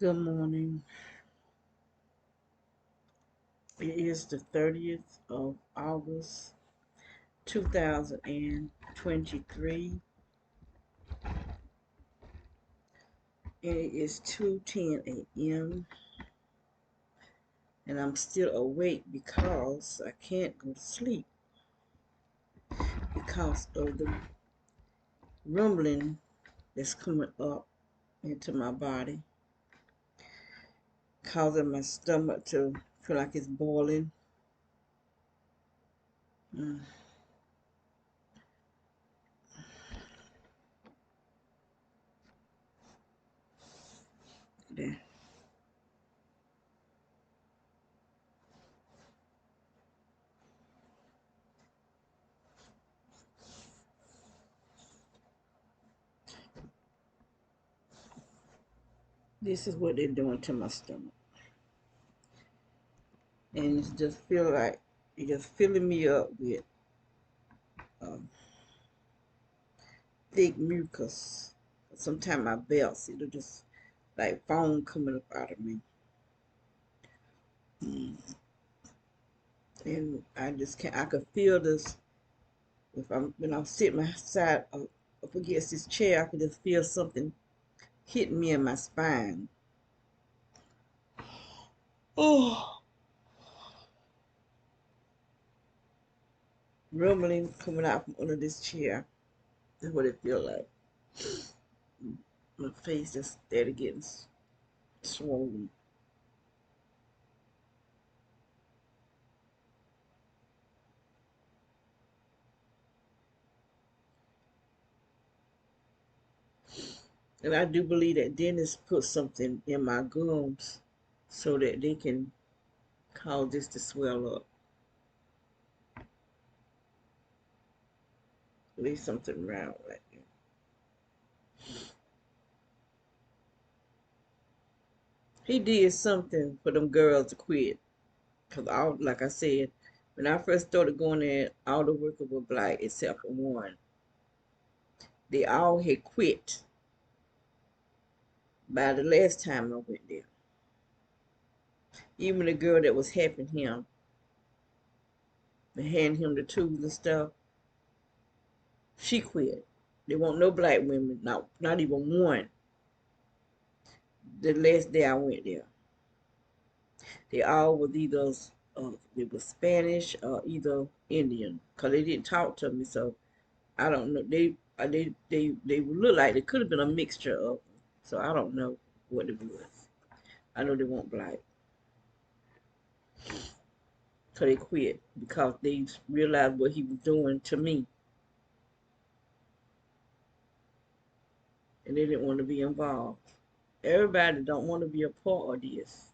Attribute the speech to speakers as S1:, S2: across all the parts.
S1: Good morning. It is the 30th of August, 2023, and it is 2:10 a.m. and I'm still awake because I can't go to sleep because of the rumbling that's coming up into my body, causing my stomach to feel like it's boiling. Mm. There. This is what they're doing to my stomach. And it's just feel like it's just filling me up with um, thick mucus. Sometimes my belts, it'll just like foam coming up out of me. Mm. And I just can't, I could feel this when I'm sitting my side up against this chair, I could just feel something hitting me in my spine. Oh, rumbling coming out from under this chair. That's what it feels like. My face just steady getting swollen. And I do believe that dentists put something in my gums so that they can cause this to swell up. At least something round like that. He did something for them girls to quit. Cause like I said, when I first started going there, all the workers were black except for one. They all had quit by the last time I went there. Even the girl that was helping him, and handing him the tools and stuff, she quit. There weren't no black women, not even one. The last day I went there, they all was either they were Spanish or either Indian, cause they didn't talk to me, so I don't know. They look like they could have been a mixture of them, so I don't know what it was. I know they weren't black, so they quit because they realized what he was doing to me, and they didn't want to be involved. Everybody don't want to be a part of this,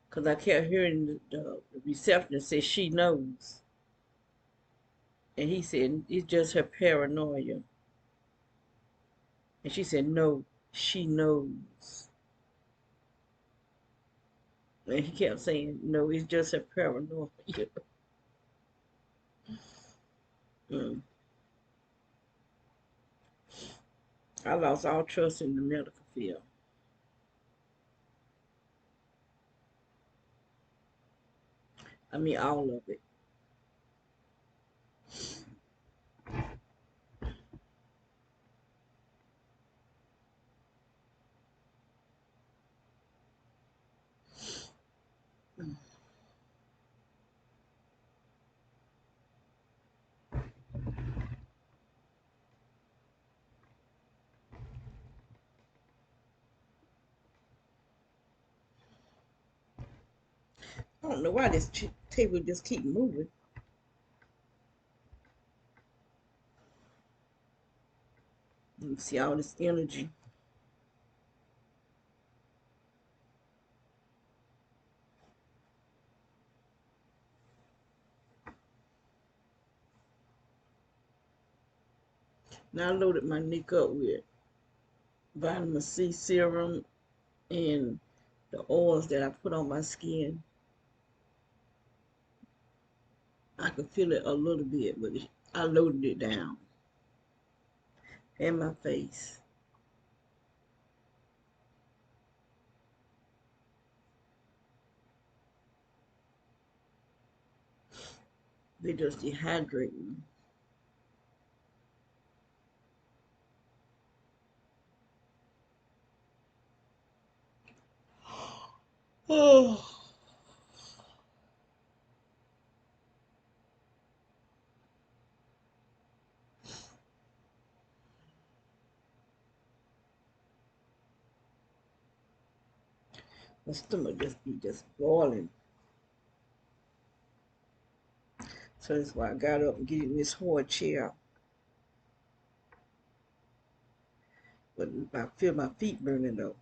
S1: cause I kept hearing the receptionist say she knows, and he said it's just her paranoia, and she said no, she knows, and he kept saying no, it's just her paranoia. Mm. I lost all trust in the medical field. I mean, all of it. I don't know why this table just keep moving. You see all this energy. Now I loaded my neck up with vitamin C serum and the oils that I put on my skin. I can feel it a little bit, but I loaded it down. And my face. They just dehydrate me. Oh, my stomach just be just boiling. So that's why I got up and get in this hard chair. But I feel my feet burning though.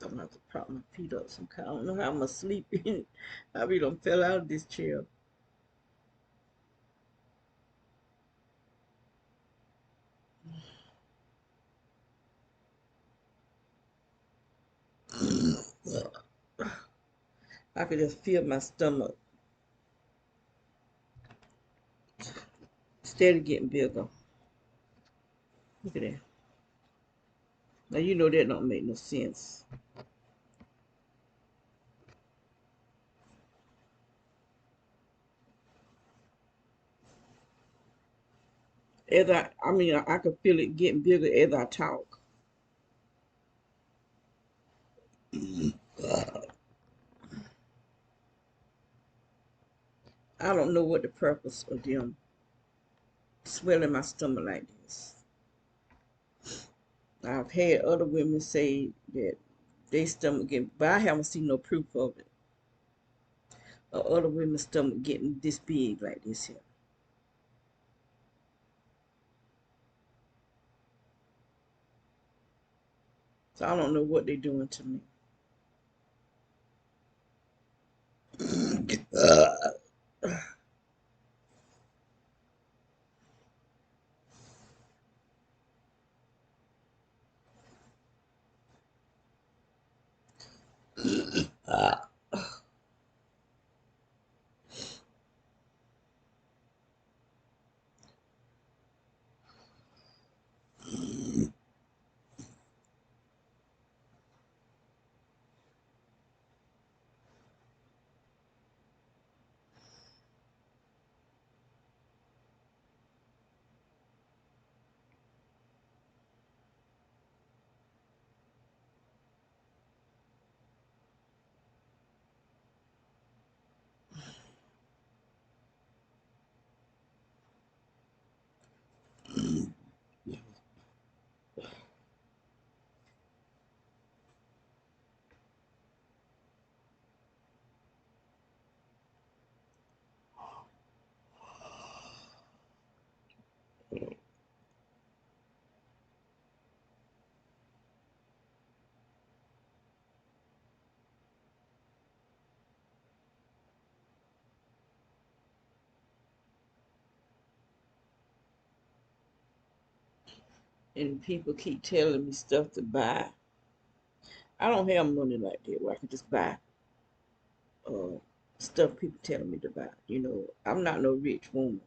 S1: I'm gonna have to prop my feet up some kind. I don't know how I'm gonna sleep in. I really done fell out of this chair. I could just feel my stomach steady getting bigger. Look at that. Now you know that don't make no sense. As I mean, I could feel it getting bigger as I talk. I don't know what the purpose of them swelling my stomach like this. I've had other women say that they stomach getting, but I haven't seen no proof of it. Or other women's stomach getting this big like this here. So I don't know what they're doing to me. And people keep telling me stuff to buy. I don't have money like that where I can just buy uh, stuff people telling me to buy. You know, I'm not no rich woman,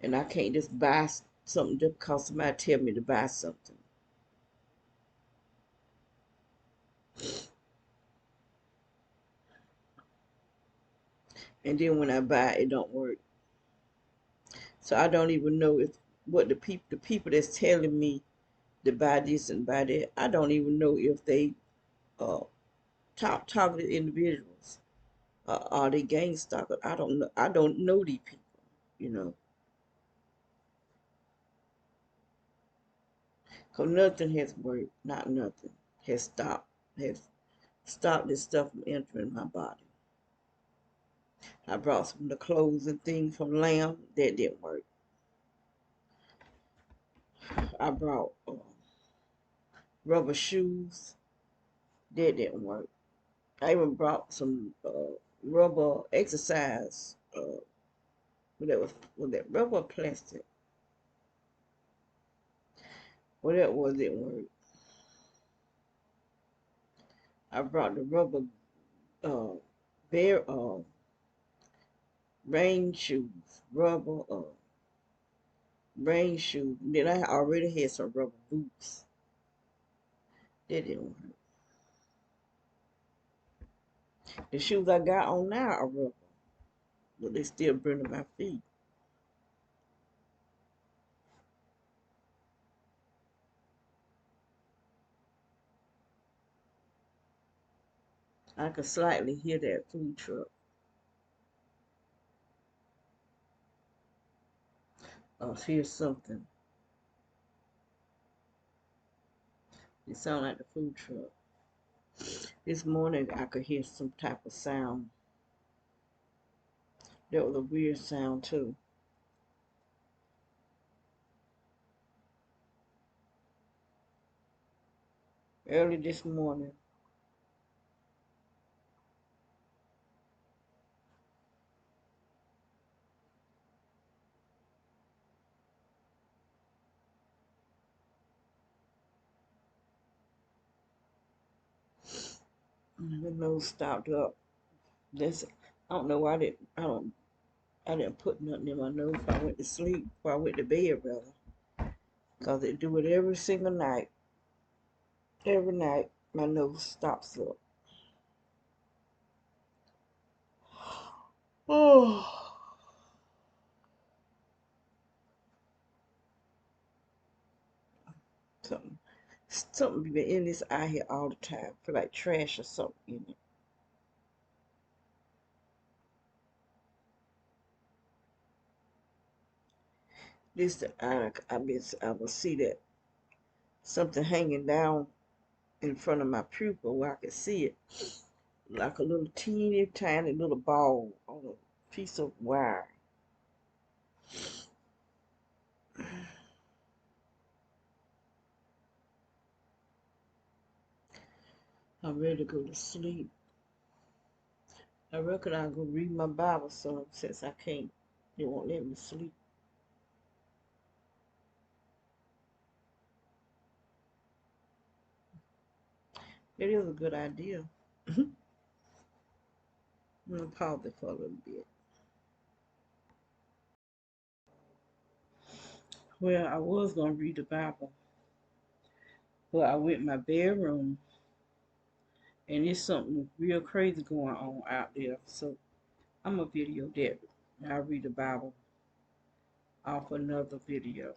S1: and I can't just buy something just because somebody tell me to buy something. And then when I buy it, it don't work. So I don't even know if what the people that's telling me to buy this and buy that, I don't even know if they uh targeted individuals. Are they gang stalkers? I don't know. I don't know these people. You know, because nothing has worked. Not nothing has stopped this stuff from entering my body. I brought some of the clothes and things from Lamb that didn't work. I brought rubber shoes that didn't work. I even brought some rubber exercise. Was that rubber or plastic? What that was didn't work. I brought the rubber uh, bear rain shoes, rubber rain shoes. Then I already had some rubber boots. That didn't work. The shoes I got on now are rubber. but they still burning my feet. I could slightly hear that food truck. Oh, here's something. It sounded like the food truck. This morning I could hear some type of sound. That was a weird sound too. Early this morning. The nose stopped up. This I don't know why I didn't put nothing in my nose before I went to sleep, before I went to bed rather. Cause they do it every single night. Every night my nose stops up. Oh, something something be in this eye here all the time. Feel like trash or something in it. This the eye I will see that something hanging down in front of my pupil where I can see it. Like a little teeny tiny little ball on a piece of wire. I'm ready to go to sleep. I reckon I'll go read my Bible some since I can't. They won't let me sleep. It is a good idea. I'm gonna pause it for a little bit. Well, I was gonna read the Bible, but I went in my bedroom and there's something real crazy going on out there. So I'm gonna video that. I'll read the Bible off another video.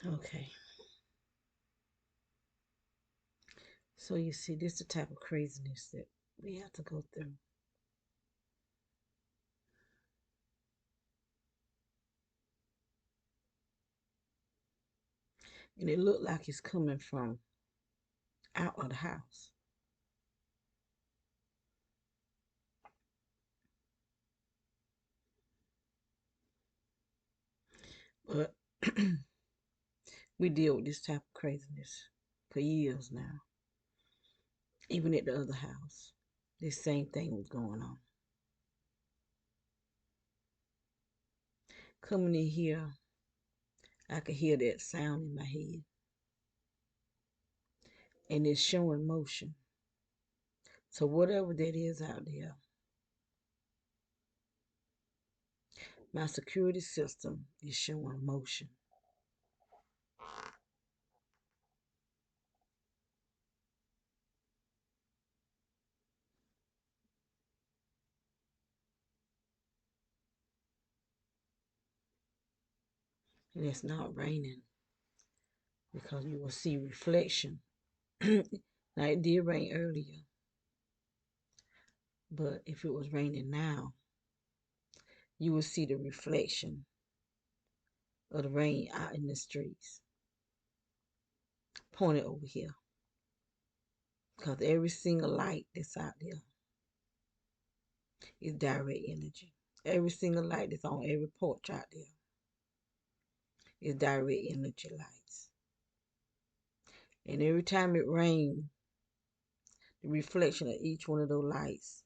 S1: Okay. So you see, this is the type of craziness that we have to go through. And it looked like it's coming from out of the house. But we deal with this type of craziness for years now. Even at the other house, this same thing was going on. Coming in here, I could hear that sound in my head. And it's showing motion. So whatever that is out there, my security system is showing motion. And it's not raining because you will see reflection. Now it did rain earlier, but if it was raining now, you will see the reflection of the rain out in the streets. Pointed over here. Because every single light that's out there is direct energy. Every single light that's on every porch out there is direct energy lights. And every time it rains, the reflection of each one of those lights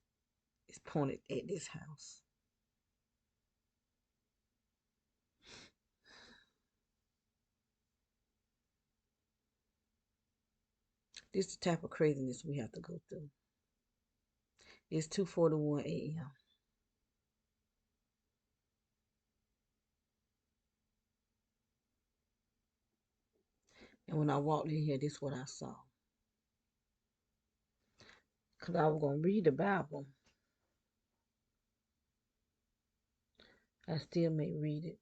S1: is pointed at this house. This is the type of craziness we have to go through. It's 2:41 a.m. And when I walked in here, this is what I saw. Because I was going to read the Bible. I still may read it.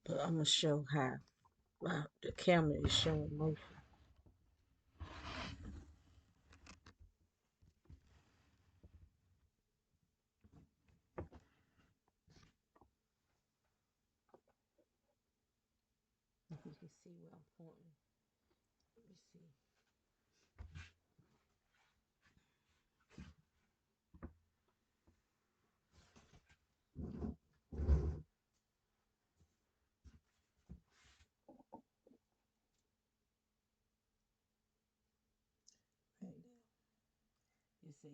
S1: But I'm going to show how the camera is showing motion. If you can see where I'm pointing. Let me see. Right there. It's a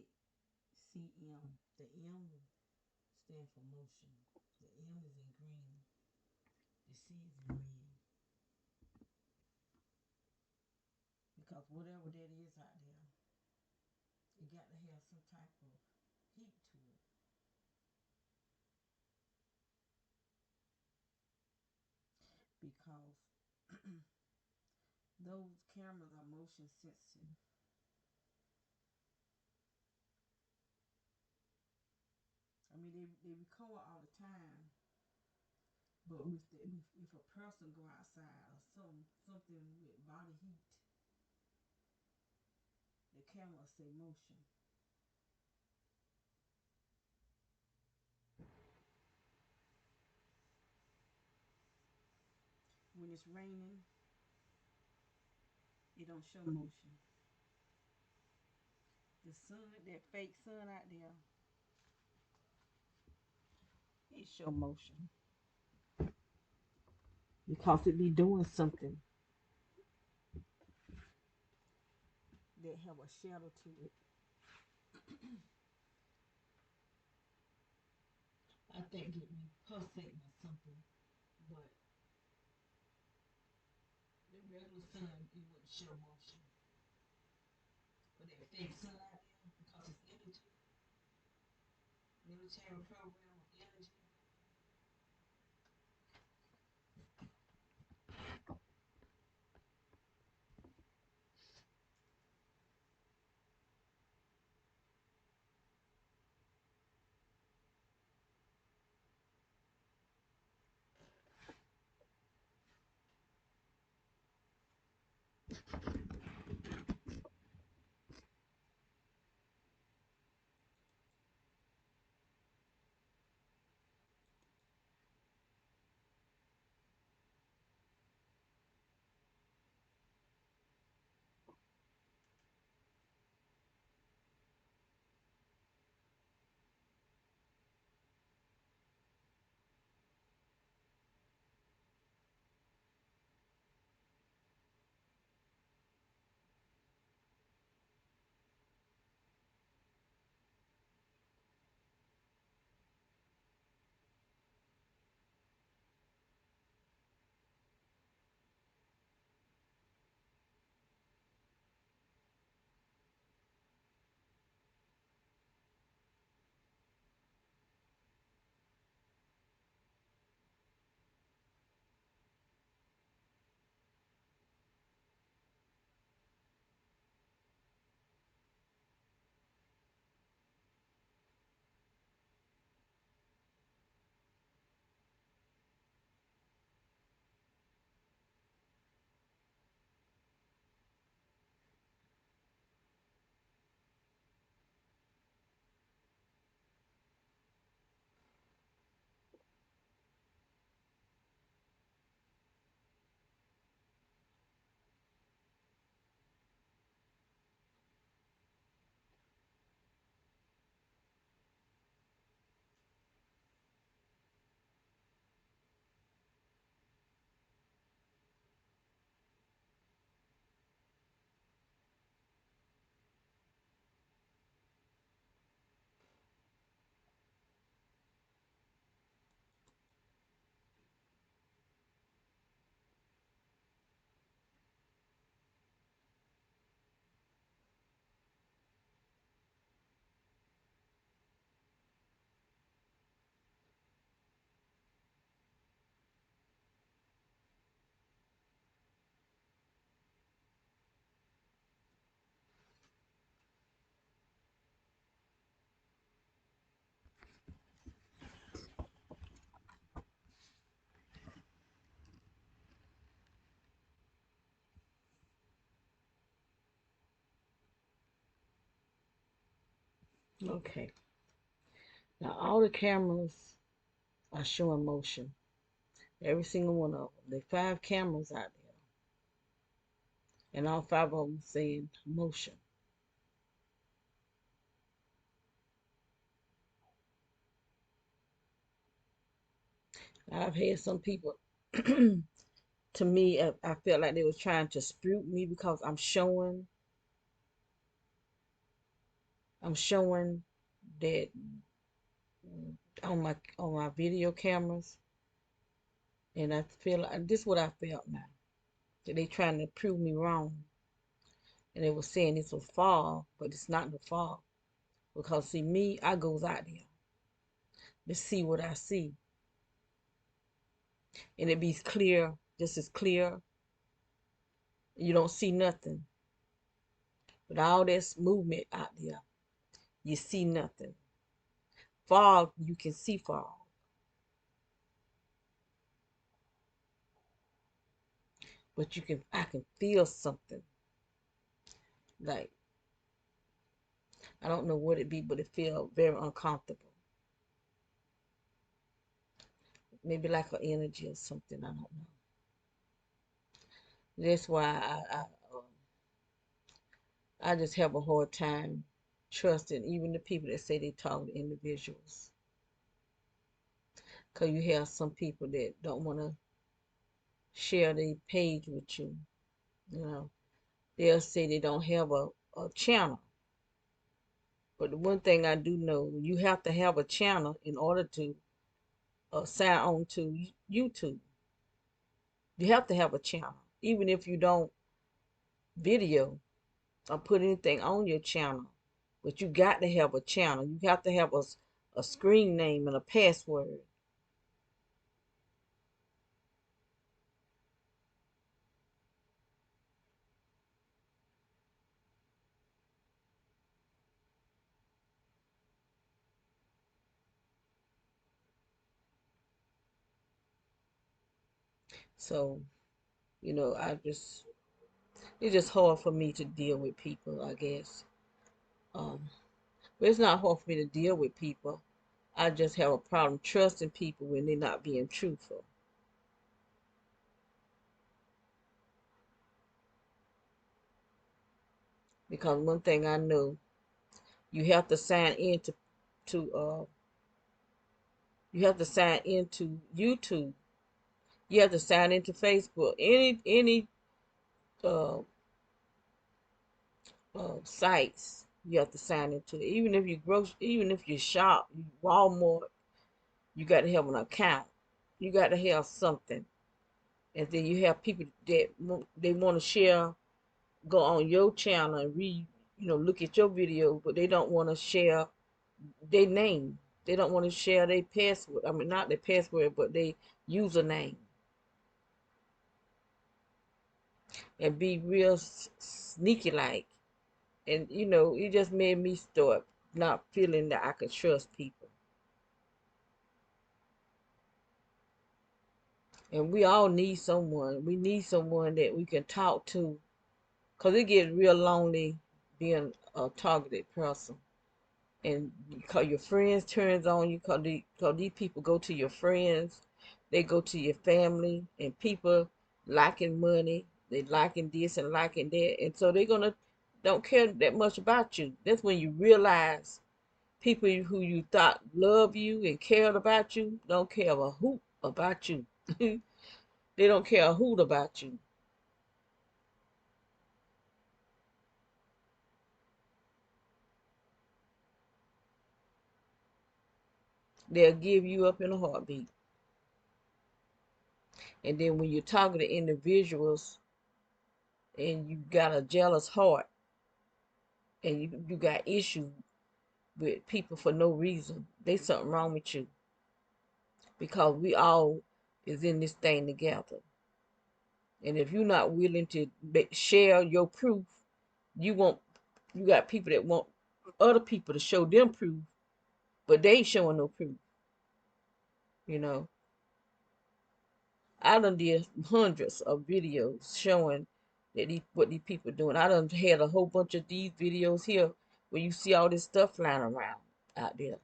S1: CM. The M stands for motion. The M is in green. The C is in red. Because whatever that is out there, it got to have some type of heat to it. Because those cameras are motion sensitive. I mean, they record all the time, but if a person go outside or something with body heat, the camera say motion. When it's raining, it don't show motion. The sun, that fake sun out there, it show motion because it be doing something that have a shadow to it. I think it be pulsating or something, but the regular sun it wouldn't show motion. But that fake sun out there because it's energy, military program of energy. Okay. Now all the cameras are showing motion. Every single one of them. There are 5 cameras out there, and all 5 of them saying motion. I've had some people, to me, I felt like they were trying to spruik me because I'm showing that on my video cameras, and I feel like this is what I felt now. That they trying to prove me wrong, and they were saying this was fall, but it's not the fall because see me, I goes out there to see what I see, and it be clear, just as clear. You don't see nothing, but all this movement out there, you see nothing. Fog, you can see fog, but I can feel something. Like I don't know what it be, but it feel very uncomfortable. Maybe like an energy or something. I don't know. That's why I just have a hard time trusting even the people that say they talk to individuals. Cause you have some people that don't want to share their page with you. You know, they'll say they don't have a channel. But the one thing I do know, you have to have a channel in order to sign on to YouTube. You have to have a channel, even if you don't video or put anything on your channel. But you got to have a channel. You have to have a screen name and a password. So, it's just hard for me to deal with people, I guess. Um, but it's not hard for me to deal with people. I just have a problem trusting people when they're not being truthful. Because one thing I know, you have to sign into to you have to sign into YouTube. You have to sign into Facebook. Any uh, sites you have to sign into. Even if you shop, Walmart, you got to have an account. You got to have something. And then you have people that they want to share, go on your channel and read, look at your video, but they don't want to share their name. They don't want to share their password. I mean, not their password, but their username, and be real sneaky like. And it just made me start not feeling that I could trust people. And we all need someone. We need someone that we can talk to, because it gets real lonely being a targeted person. And because your friends turns on you, because these people go to your friends, they go to your family, and people liking money, they liking this and liking that, and so they're gonna don't care that much about you. That's when you realize people who you thought love you and cared about you don't care a hoot about you. They don't care a hoot about you. They'll give you up in a heartbeat. And then when you're talking to individuals and you got a jealous heart and you got issues with people for no reason, there's something wrong with you, because we all is in this thing together. And if you're not willing to share your proof, you want you got people that want other people to show them proof, but they ain't showing no proof. You know, I done did hundreds of videos showing that what these people doing. I done had a whole bunch of these videos here where you see all this stuff flying around out there.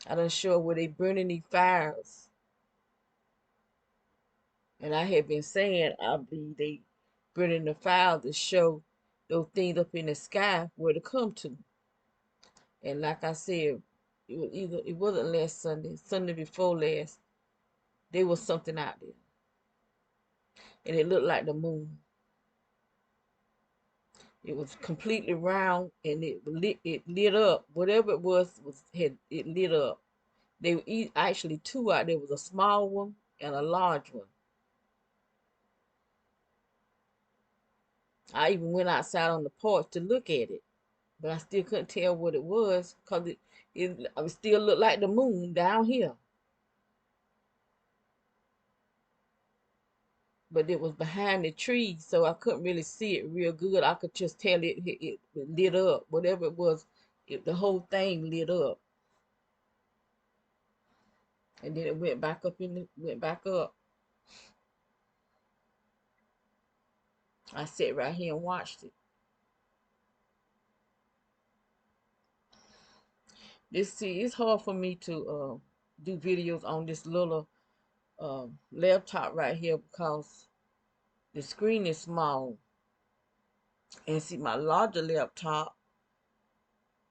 S1: I done show where they burning these fires. And I had been saying, I believe they burning the fires to show those things up in the sky where to come to. And like I said, it wasn't last Sunday, Sunday before last, there was something out there. And it looked like the moon. It was completely round and it lit up. Whatever it was it lit up. They were actually two out there. Was a small one and a large one. I even went outside on the porch to look at it, but I still couldn't tell what it was because it still looked like the moon down here. But it was behind the trees, so I couldn't really see it real good. I could just tell it lit up. Whatever it was, the whole thing lit up. And then it went back up went back up. I sat right here and watched it. It's hard for me to do videos on this little laptop right here because the screen is small. And see, my larger laptop,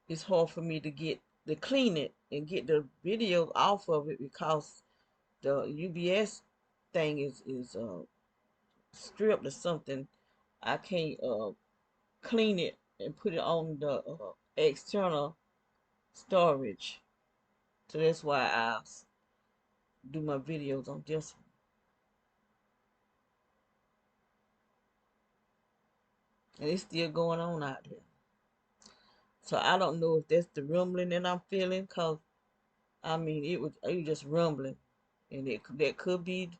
S1: it's hard for me to clean it and get the videos off of it because the UBS thing is stripped or something. I can't clean it and put it on the external storage. So that's why I do my videos on this one. And it's still going on out there. So I don't know if that's the rumbling that I'm feeling, cause I mean it was just rumbling, and that could be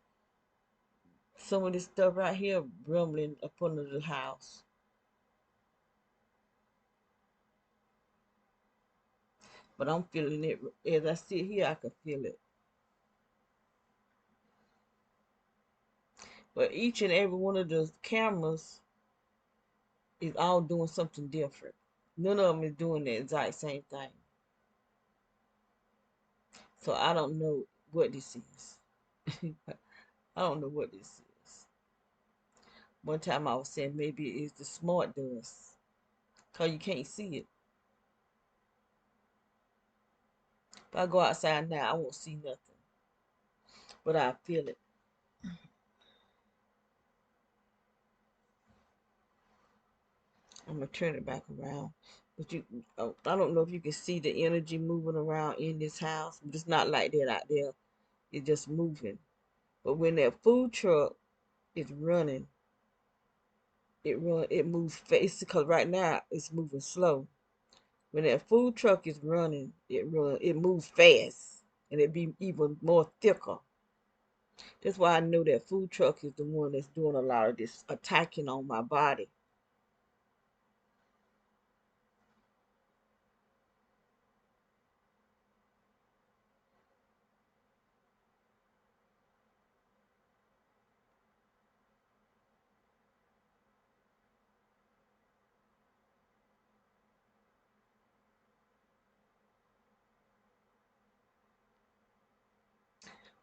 S1: some of this stuff right here rumbling up under the house. But I'm feeling it as I sit here. I can feel it. But each and every one of those cameras is all doing something different. None of them is doing the exact same thing. So I don't know what this is. I don't know what this is. One time I was saying maybe it's the smart dust. Because you can't see it. If I go outside now, I won't see nothing. But I feel it. I'm going to turn it back around. But I don't know if you can see the energy moving around in this house. It's not like that out there. It's just moving. But when that food truck is running, it moves fast. Because right now it's moving slow. When that food truck is running, it moves fast. And it be even more thicker. That's why I know that food truck is the one that's doing a lot of this attacking on my body.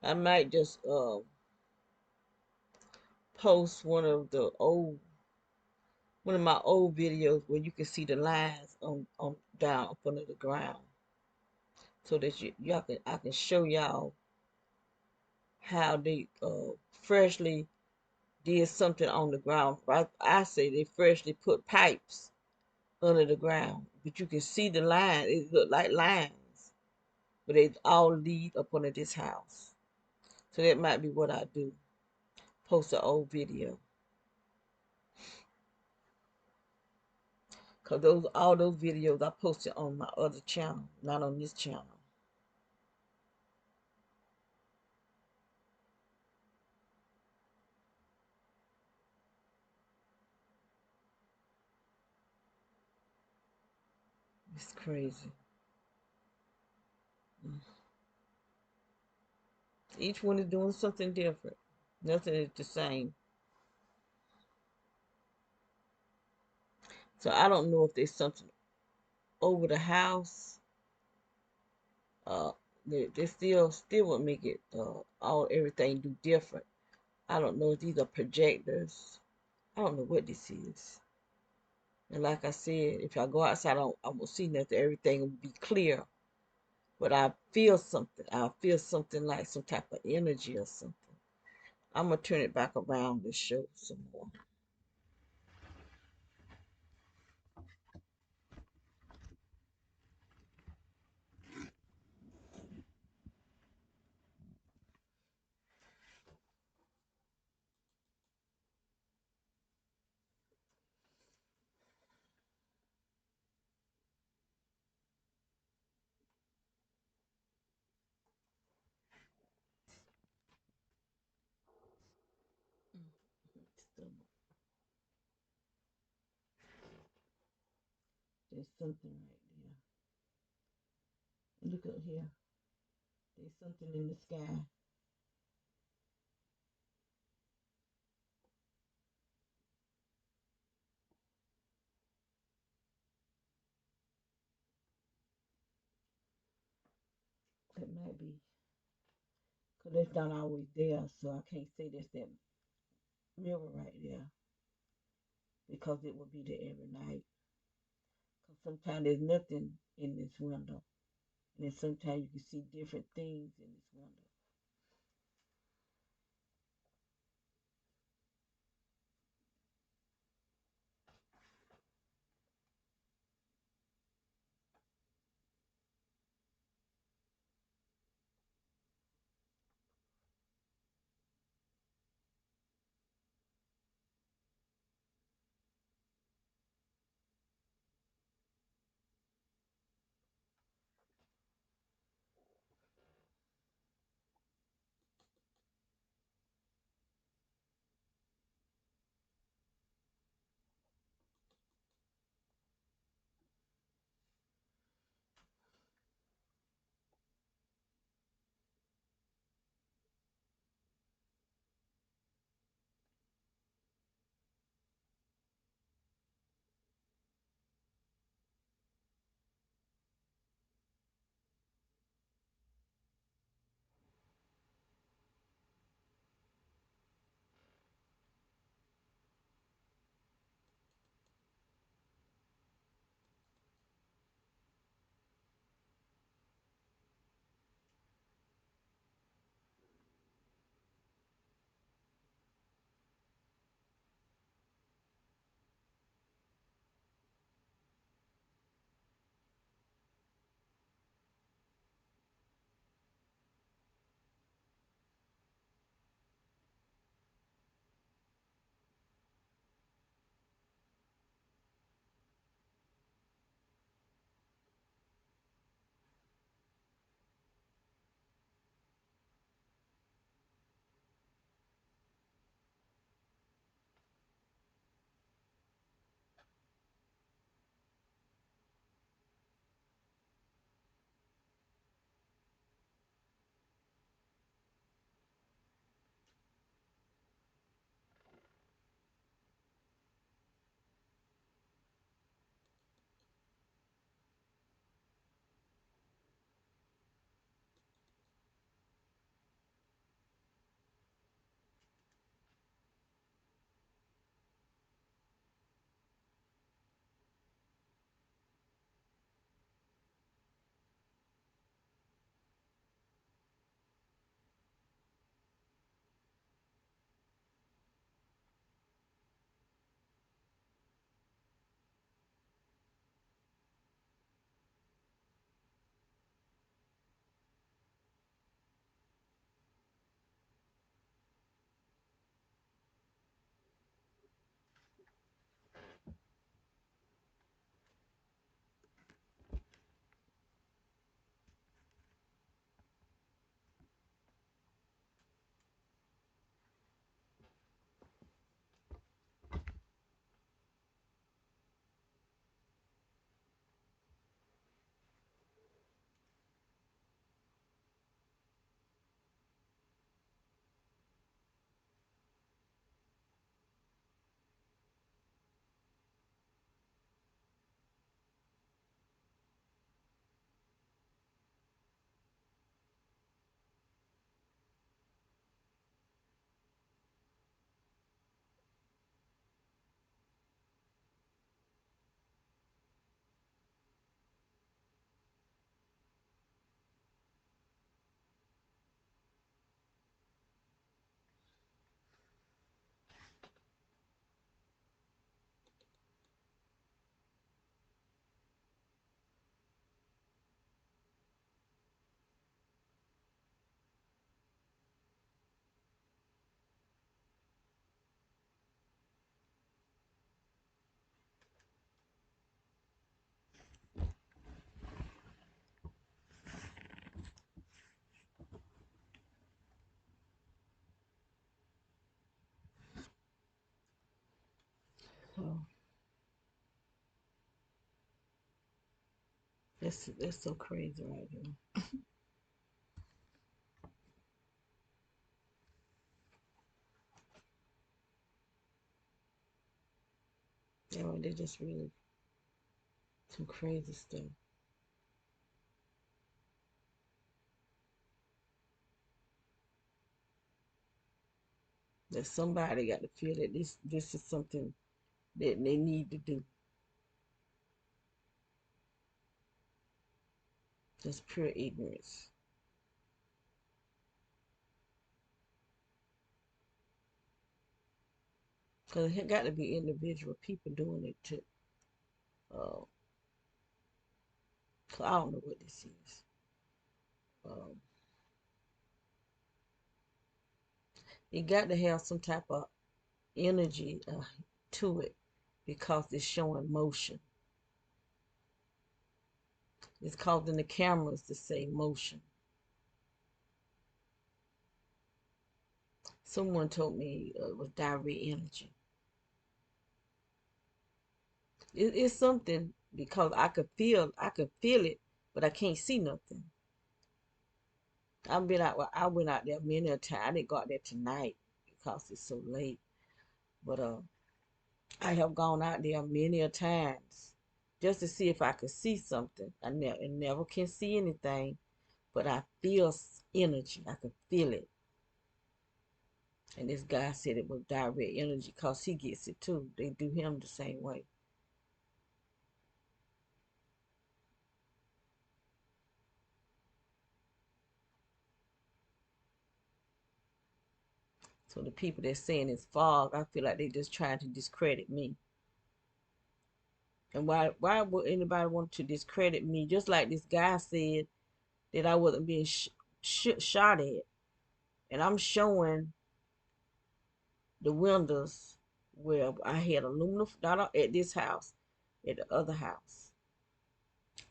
S1: I might just post one of my old videos where you can see the lines on down up under the ground, so that I can show y'all how they freshly did something on the ground. Right, I say they freshly put pipes under the ground, but you can see the line. It look like lines, but they all lead up under this house. So that might be what I do. Post an old video. Cause all those videos I posted on my other channel, not on this channel. It's crazy. Each one is doing something different. Nothing is the same. So I don't know if there's something over the house. Uh, they still would make it all everything do different. I don't know if these are projectors. I don't know what this is. And like I said, if I go outside, I won't see nothing. Everything will be clear. But I feel something. I feel something like some type of energy or something. I'm gonna turn it back around to show some more. Still, there's something right there. And look up here. There's something in the sky. That might be, cause that's not always there, so I can't say that's that mirror right there because it will be there every night. Cause sometimes there's nothing in this window, and then sometimes you can see different things in this window. That's so crazy right here. Yeah, well, they just really some crazy stuff. That somebody got to feel that this is something that they need to do. Just pure ignorance. Because it got to be individual people doing it too. Uh, I don't know what this is. Um, it got to have some type of energy to it because it's showing motion. It's causing the cameras to say motion. Someone told me it was direct energy. It's something because I could feel it, but I can't see nothing. I went out there many a time. I didn't go out there tonight because it's so late. But I have gone out there many a times just to see if I could see something. I never can see anything, but I feel energy. I could feel it. And this guy said it was direct energy because he gets it too. They do him the same way. So the people that's saying it's fog, I feel like they just trying to discredit me. And why would anybody want to discredit me? Just like this guy said that I wasn't being shot at, and I'm showing the windows where I had aluminum, not at this house, at the other house.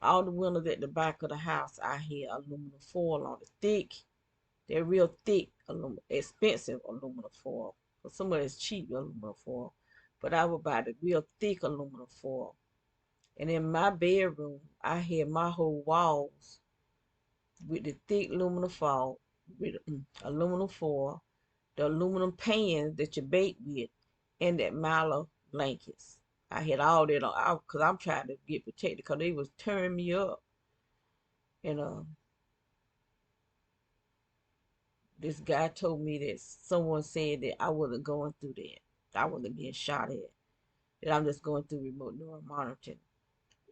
S1: All the windows at the back of the house, I had aluminum foil on it, thick. They're real thick, aluminum, expensive aluminum foil. For some of it's cheap aluminum foil, but I would buy the real thick aluminum foil. And in my bedroom, I had my whole walls with the thick aluminum foil, with aluminum foil, the aluminum pans that you bake with, and that Milo blankets. I had all that on because I'm trying to get protected because they was tearing me up. And this guy told me that someone said that I wasn't going through that. I wasn't being shot at. That I'm just going through remote neural monitoring.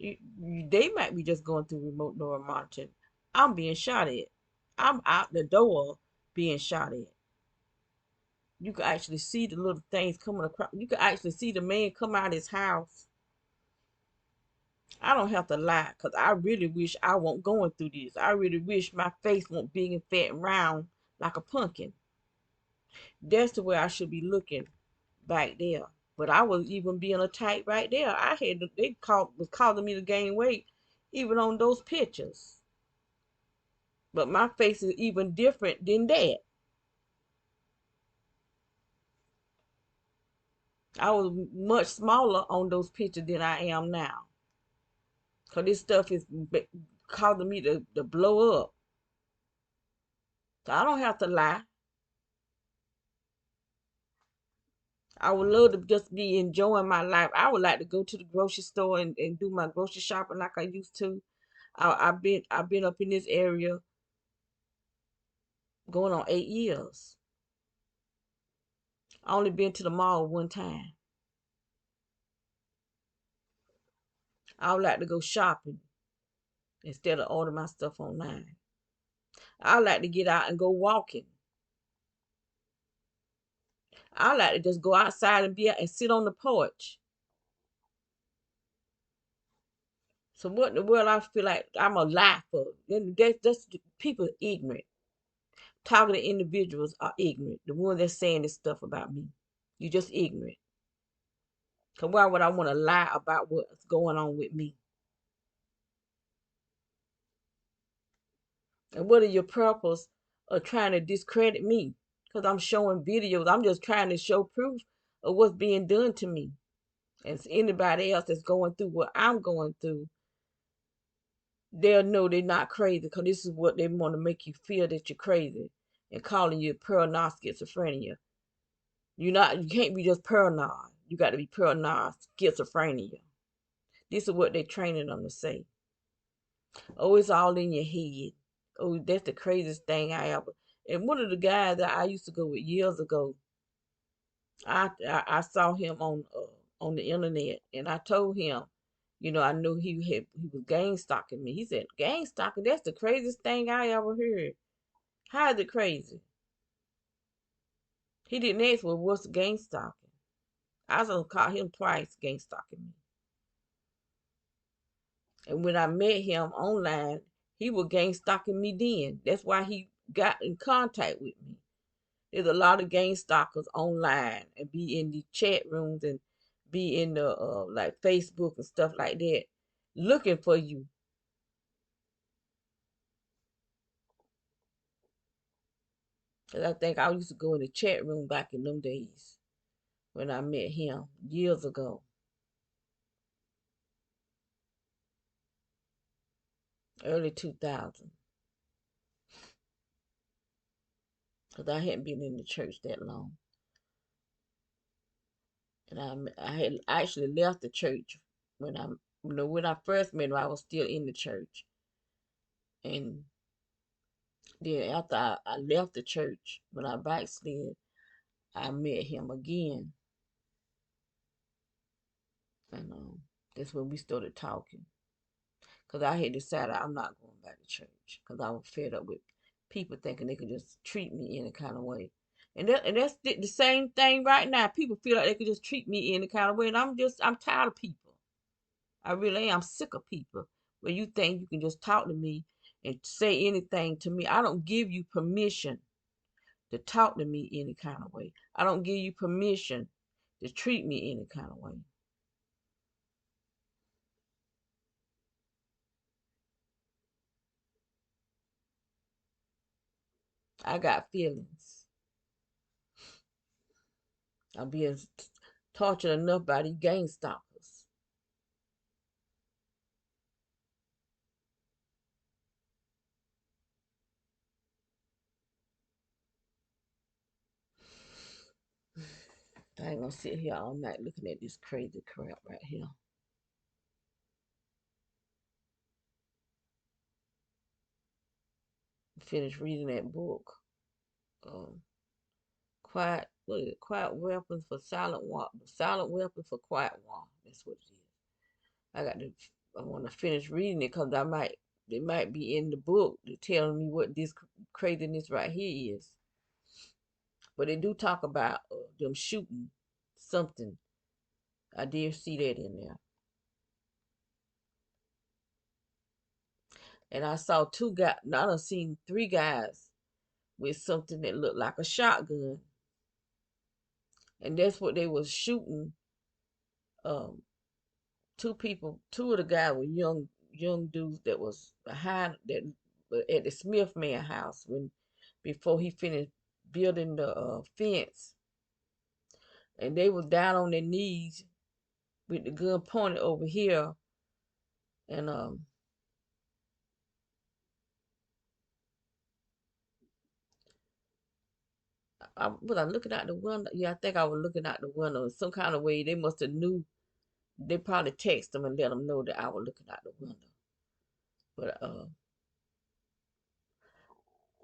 S1: They might be just going through remote neural monitoring. I'm being shot at. I'm out the door being shot at. You can actually see the little things coming across. You can actually see the man come out of his house. I don't have to lie because I really wish I wasn't going through this. I really wish my face wasn't big and fat and round like a pumpkin. That's the way I should be looking back there. But I was even being a type right there. Was causing me to gain weight even on those pictures. But my face is even different than that. I was much smaller on those pictures than I am now. Cause this stuff is causing me to blow up. So I don't have to lie. I would love to just be enjoying my life. I would like to go to the grocery store and do my grocery shopping like I used to. I've been up in this area going on 8 years. I only been to the mall one time. I would like to go shopping instead of order my stuff online. I like to get out and go walking. I like to just go outside and be out and sit on the porch. So what in the world I feel like I'm a lie for? That's people ignorant. Talking to individuals are ignorant. The ones that's saying this stuff about me. You just ignorant. Cause why would I want to lie about what's going on with me? And what are your purpose of trying to discredit me? Cause I'm showing videos. I'm just trying to show proof of what's being done to me. And anybody else that's going through what I'm going through, they'll know they're not crazy because this is what they want to make you feel that you're crazy and calling you paranoid schizophrenia. You can't be just paranoid. You got to be paranoid schizophrenia. This is what they're training them to say. Oh, it's all in your head. Oh, that's the craziest thing I ever. And one of the guys that I used to go with years ago, I saw him on the internet, and I told him, I knew he was gang stalking me. He said, "Gang stalking? That's the craziest thing I ever heard. How is it crazy?" He didn't ask, "Well, what's gang stalking?" I was gonna call him twice gang stalking me. And when I met him online, he was gang stalking me then. That's why he got in contact with me. There's a lot of gang stalkers online and be in the chat rooms and be in the like Facebook and stuff like that, looking for you. Cause I think I used to go in the chat room back in them days when I met him years ago, early 2000. Cause I hadn't been in the church that long, and I had actually left the church when when I first met him. I was still in the church, and then after I left the church when I backslid, I met him again, and that's when we started talking. Cause I had decided I'm not going back to church, cause I was fed up with people thinking they could just treat me any kind of way, and that's the same thing right now. People feel like they could just treat me any kind of way, and I'm tired of people. I really am. I'm sick of people where you think you can just talk to me and say anything to me. I don't give you permission to talk to me any kind of way. I don't give you permission to treat me any kind of way. I got feelings. I'm being tortured enough by these gang stalkers. I ain't gonna sit here all night looking at this crazy crap right here. Finish reading that book. Um, quiet. What is it? Quiet weapons for silent war. Silent weapons for quiet war. That's what it is. I got to. I want to finish reading it because I might. It might be in the book telling me what this craziness right here is. But they do talk about them shooting something. I did see that in there. And I saw two guys. I done seen three guys with something that looked like a shotgun, and that's what they was shooting. Um, two people. Two of the guys were young dudes that was behind that at the Smith man house when before he finished building the fence, and they was down on their knees with the gun pointed over here, and was I looking out the window? Yeah, I think I was looking out the window. Some kind of way they must have knew. They probably text them and let them know that I was looking out the window. But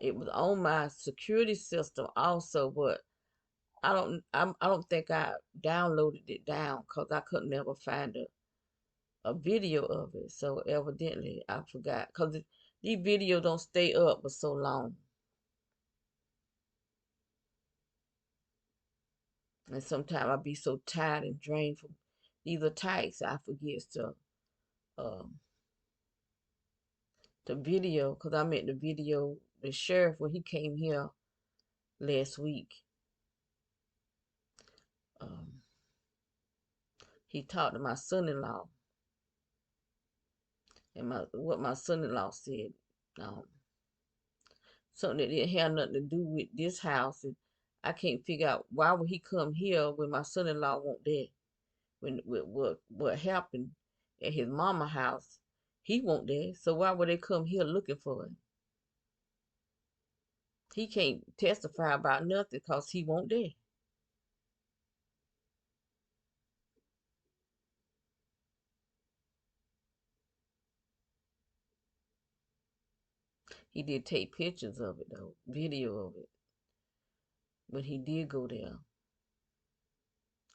S1: it was on my security system also. But I don't think I downloaded it down because I couldn't never find a video of it. So evidently I forgot because these videos don't stay up for so long. And sometimes I be so tired and drained from these attacks, I forget um to video because I meant the video the sheriff when he came here last week. Um, he talked to my son-in-law and what my son-in-law said. Um, Something that didn't have nothing to do with this house, and I can't figure out why would he come here when my son-in-law won't there. When what happened at his mama house, He won't there, so why would they come here looking for him? He can't testify about nothing because he won't there. He did take pictures of it though, video of it. When he did go there,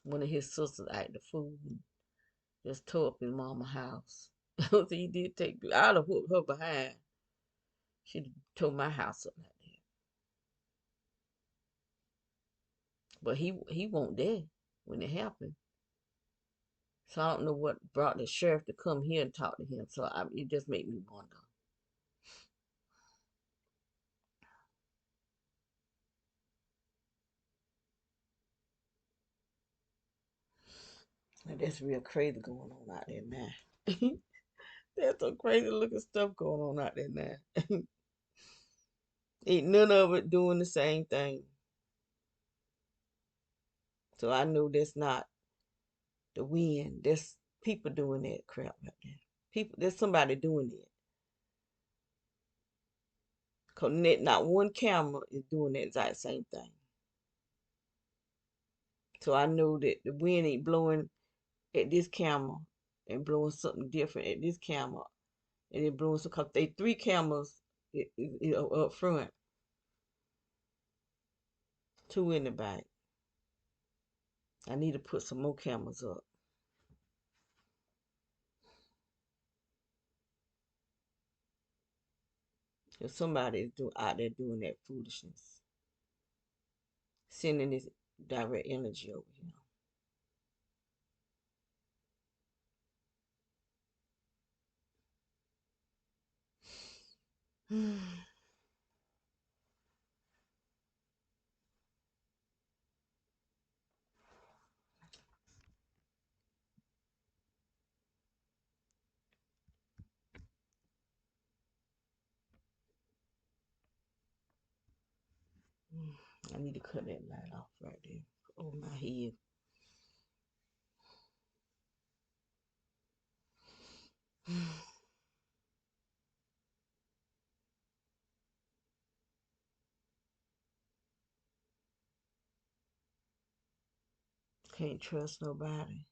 S1: one of his sisters acted the fool, just tore up his mama's house. So he did take. I'd have whooped her behind. She tore my house up like that. But he won't there when it happened. So I don't know what brought the sheriff to come here and talk to him. So it just made me wonder. Now, that's real crazy going on out there now. There's some crazy looking stuff going on out there now. Ain't none of it doing the same thing. So I know that's not the wind. There's people doing that crap out there. People, there's somebody doing it. Cause not one camera is doing that exact same thing. So I know that the wind ain't blowing at this camera and blowing something different at this camera, and it blowing because they three cameras up front, two in the back. I need to put some more cameras up. If somebody is out there doing that foolishness, sending this direct energy over here. I need to cut that light off right there over my head. Can't trust nobody.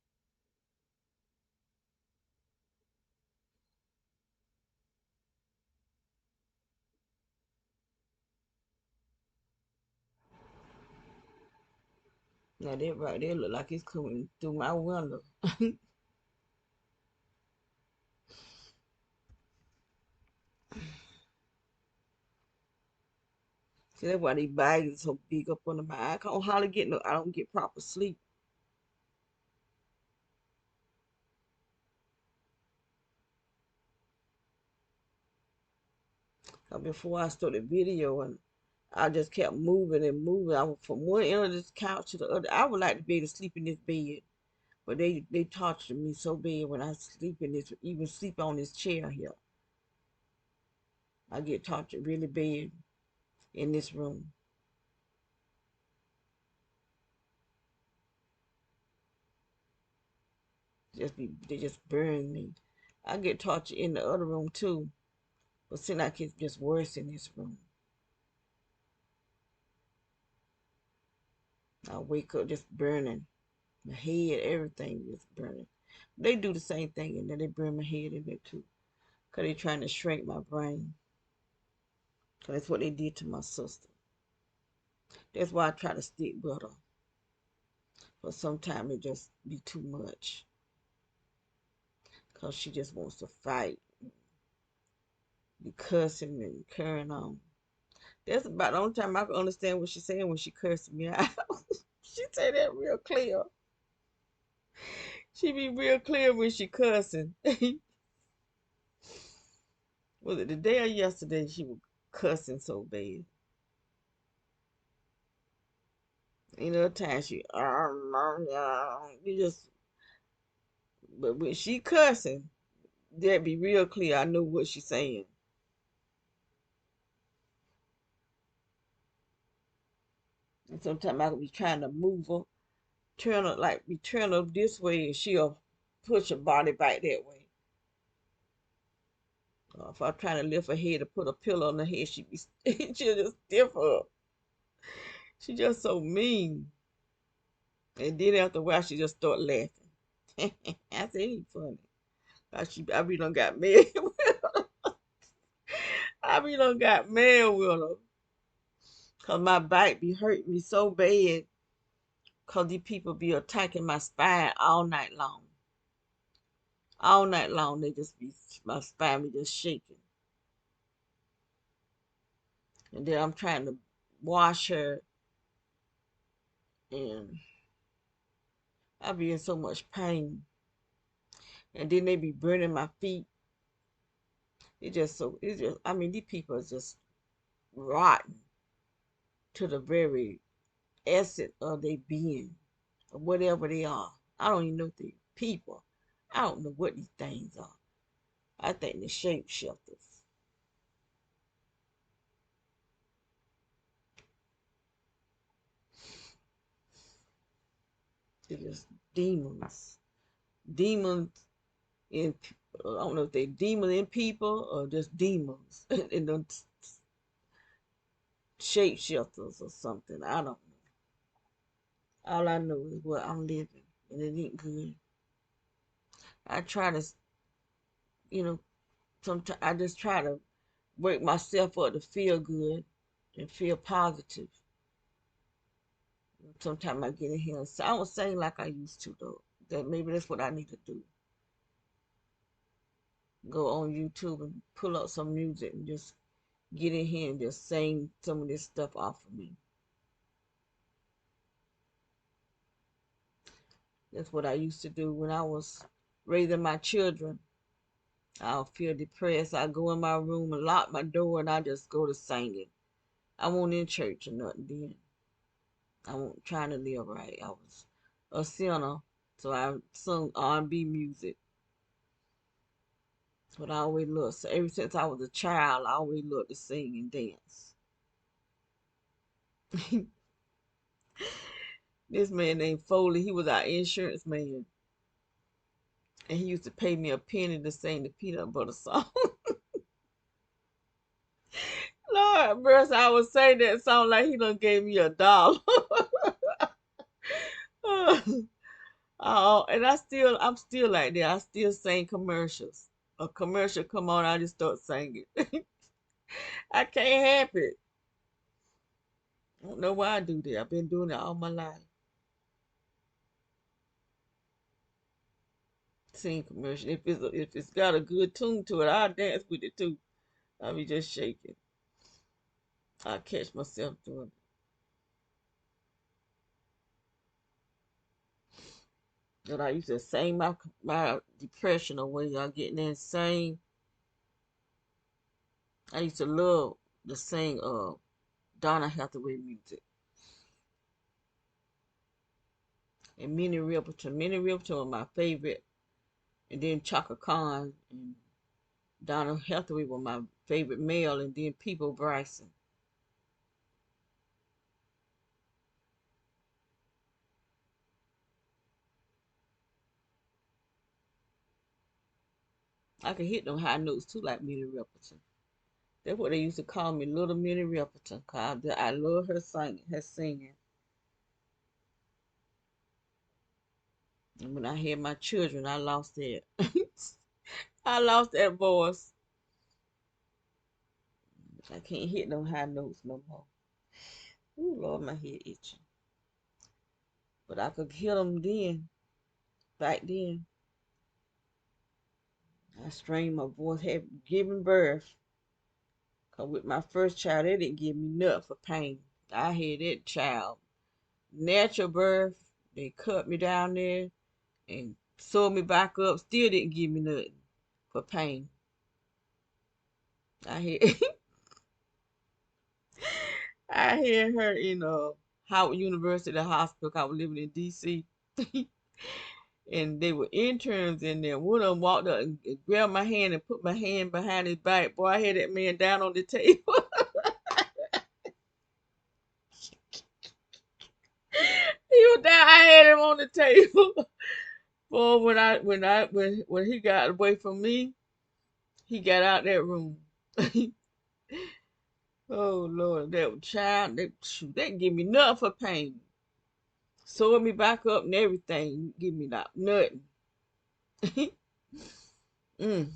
S1: Now that right there look like it's coming through my window. See, that's why these bags are so big up under my eye. I can't hardly get no. I don't get proper sleep. Before I started videoing, I just kept moving and moving. I was from one end of this couch to the other. I would like to be able to sleep in this bed, but they tortured me so bad when I sleep in this, even sleep on this chair here. I get tortured really bad in this room. They just burn me. I get tortured in the other room too, but seems like it's just worse in this room. I wake up just burning. My head, everything is burning. They do the same thing and then they burn my head in there too. Because they're trying to shrink my brain. Because that's what they did to my sister. That's why I try to stick with her. But sometimes it just be too much. Because she just wants to fight. Be cussing and carrying on. That's about the only time I can understand what she's saying when she cursing me out. She say that real clear. She be real clear when she cussing. Was it the day or yesterday she was cussing so bad? You know, times she, you just, but when she cussing, that be real clear. I know what she's saying. And sometimes I could be trying to move her, turn her, like, be turn her this way, and she'll push her body back that way. If I'm trying to lift her head to put a pillow on her head, she be she'll just stiff her. She just so mean. And then after a while, she just start laughing. I said, ain't funny. I be done got mad. I be done got mad with her. Cause my back be hurting me so bad. Cause these people be attacking my spine all night long. All night long, they just be, my spine be just shaking. And then I'm trying to wash her, and I be in so much pain. And then they be burning my feet. I mean, these people are just rotten to the very essence of their being, or whatever they are. I don't even know if they're people. I don't know what these things are. I think they're shapeshifters. They're just demons. Demons in, I don't know if they're demons in people or just demons in the shapeshifters or something. I don't know. All I know is what I'm living, and it ain't good. I try to, you know, sometimes I just try to wake myself up to feel good and feel positive. Sometimes I get in here and I don't sing like I used to though. That maybe that's what I need to do. Go on YouTube and pull up some music and just get in here and just sing some of this stuff off of me. That's what I used to do when I was raising my children. I'll feel depressed. I go in my room and lock my door and I just go to singing. I wasn't in church or nothing then. I wasn't trying to live right. I was a sinner, so I sung R&B music. But I always loved. So ever since I was a child, I always loved to sing and dance. This man named Foley, he was our insurance man, and he used to pay me a penny to sing the peanut butter song. Lord mercy, I would say that song like he done gave me $1. Oh, and I'm still like that. I still sing commercials. A commercial come on, I just start singing. I can't help it. I don't know why I do that. I've been doing it all my life. Sing commercial. If it's got a good tune to it, I'll dance with it too. I'll be just shaking. I catch myself doing it. But I used to sing my depression away. I getting insane. I used to love to sing Donna Hathaway music. And Minnie Riperton. Minnie Riperton was my favorite. And then Chaka Khan and Donna Hathaway were my favorite male. And then People Bryson. I could hit them high notes too, like Minnie Riperton. That's what they used to call me, Little Minnie Riperton. Cause I love her singing. And when I had my children, I lost that. I lost that voice. I can't hit no high notes no more. Ooh, Lord, my head itching. But I could hit them then, back then. I strained my voice, had given birth. Cause with my first child, they didn't give me nothing for pain. I had that child. Natural birth, they cut me down there and sewed me back up. Still didn't give me nothing for pain. I had I had her in Howard University Hospital. I was living in DC. And they were interns in there. One of them walked up and grabbed my hand and put my hand behind his back. Boy, I had that man down on the table. He was down. I had him on the table. Boy, when he got away from me, He got out that room. Oh Lord, that child, that give me nothing for pain. Sewed me back up and everything. Give me that nothing. mm.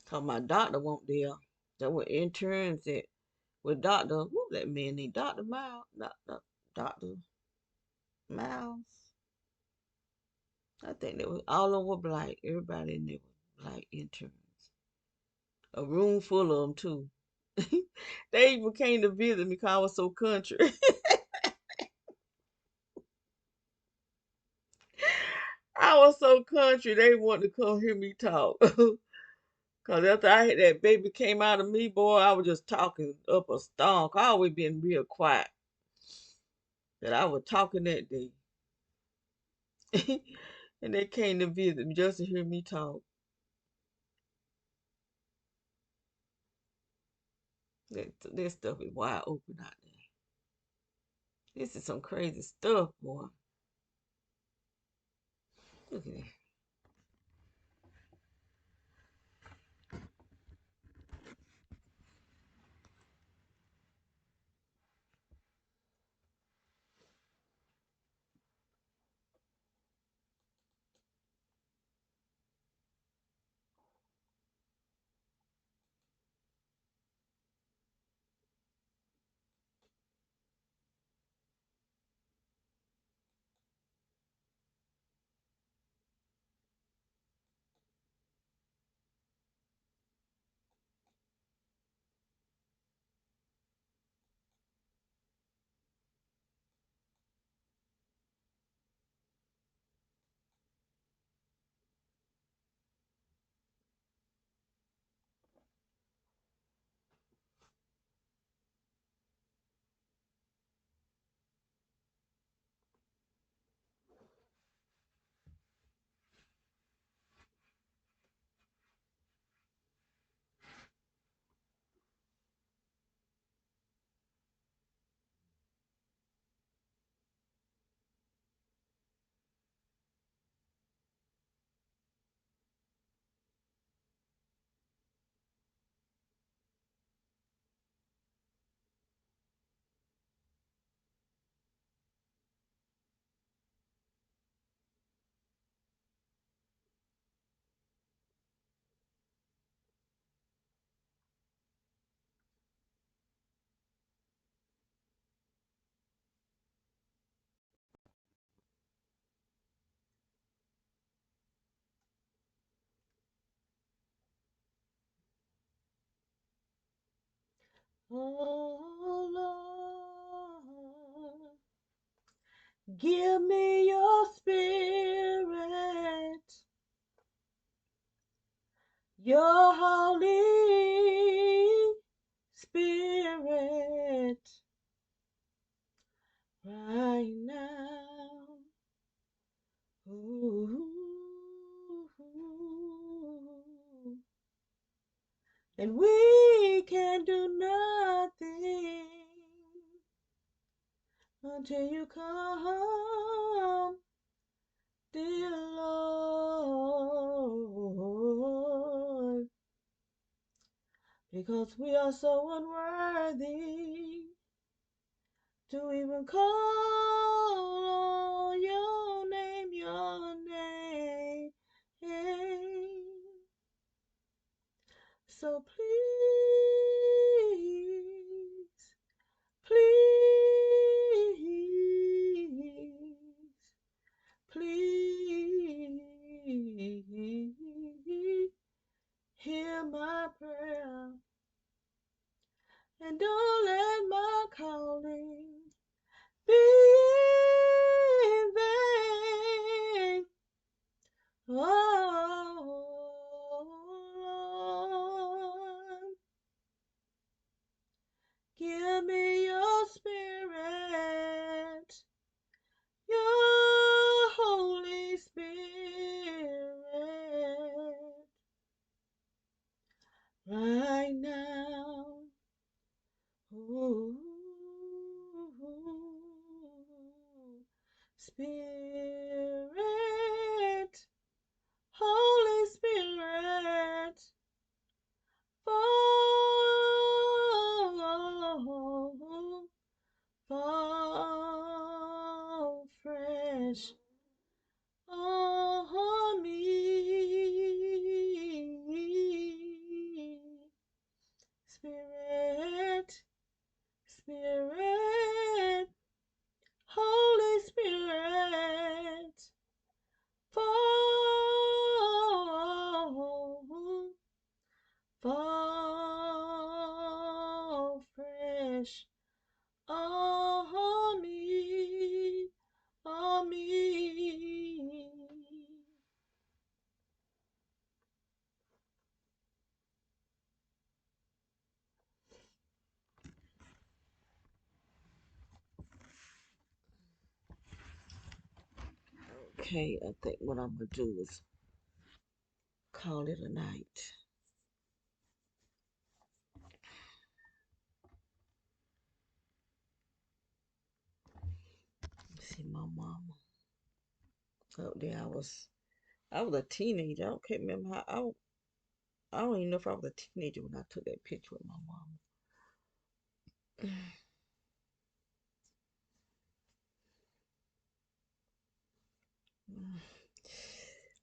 S1: Cause my doctor won't there. That was interns at with Doctor. What that man named Doctor Miles? Doctor Miles. I think they was all over black. Everybody in there was black interns. A room full of them too. They even came to visit me because I was so country. I was so country. They wanted to come hear me talk. Cause after I had that baby came out of me, boy, I was just talking up a storm. I always been real quiet. That I was talking that day. And they came to visit me just to hear me talk. That stuff is wide open out there. This is some crazy stuff, boy. Look at that. Oh Lord, give me your spirit, your Holy Spirit, right now. Ooh. And we can do nothing until you come, dear Lord, because we are so unworthy to even call on your name, your name. So please, please, please hear my prayer and don't let my calling be in vain. Oh Okay, I think what I'm gonna do is call it a night. See my mama up there. I was a teenager. I can't remember how I don't even know if I was a teenager when I took that picture with my mama.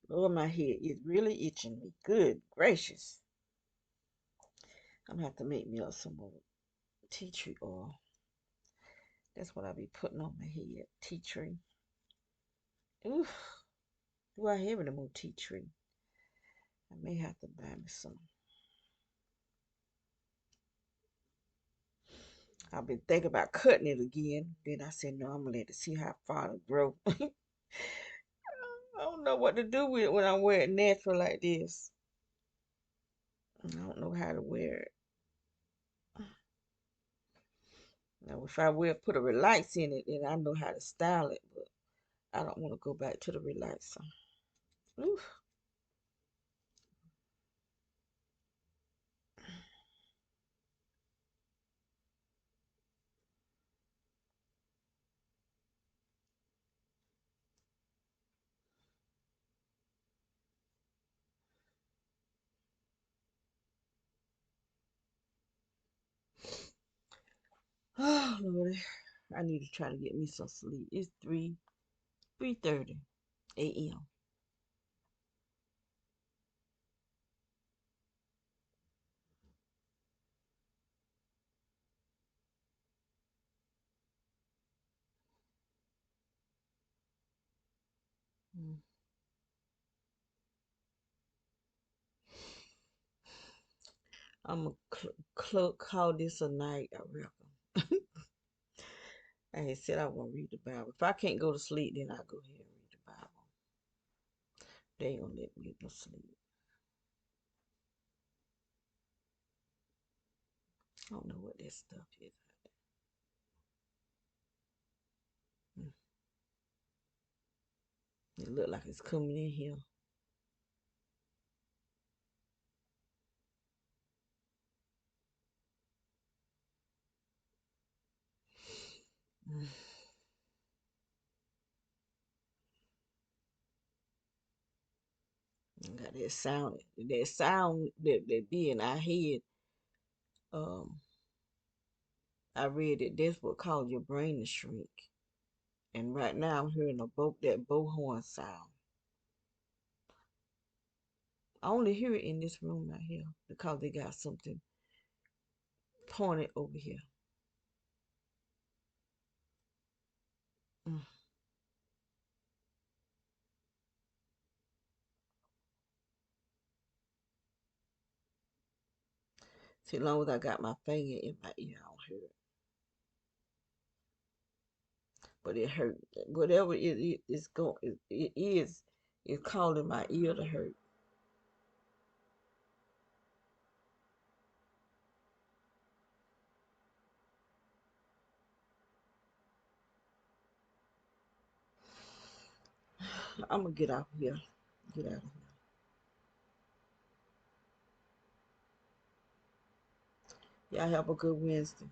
S1: Lord, my head is really itching me. Good gracious. I'm gonna have to make me up some more tea tree oil. That's what I be putting on my head. Tea tree. Oof. Do I have any more tea tree? I may have to buy me some. I've been thinking about cutting it again. Then I said, no, I'm gonna let it see how far it grow. I don't know what to do with it when I wear it natural like this. I don't know how to wear it. Now, if I will put a relax in it, then I know how to style it. But I don't want to go back to the relaxer. Oof. Oh Lord, I need to try to get me some sleep. It's 3:30 a.m. Mm. I'm gonna call this a night, I reckon. I had said I want to read the Bible. If I can't go to sleep, then I go ahead and read the Bible. They ain't gonna let me go to sleep. I don't know what this stuff is. Mm. It look like it's coming in here. Mm. Got that sound that be in our head. Um, I read that that's what caused your brain to shrink. And right now I'm hearing that bullhorn sound. I only hear it in this room right here because they got something pointed over here. Mm. See, as long as I got my finger in my ear, I don't hear it. But it hurt. Whatever it is calling my ear to hurt. I'm gonna get out of here. Get out of here. Y'all have a good Wednesday.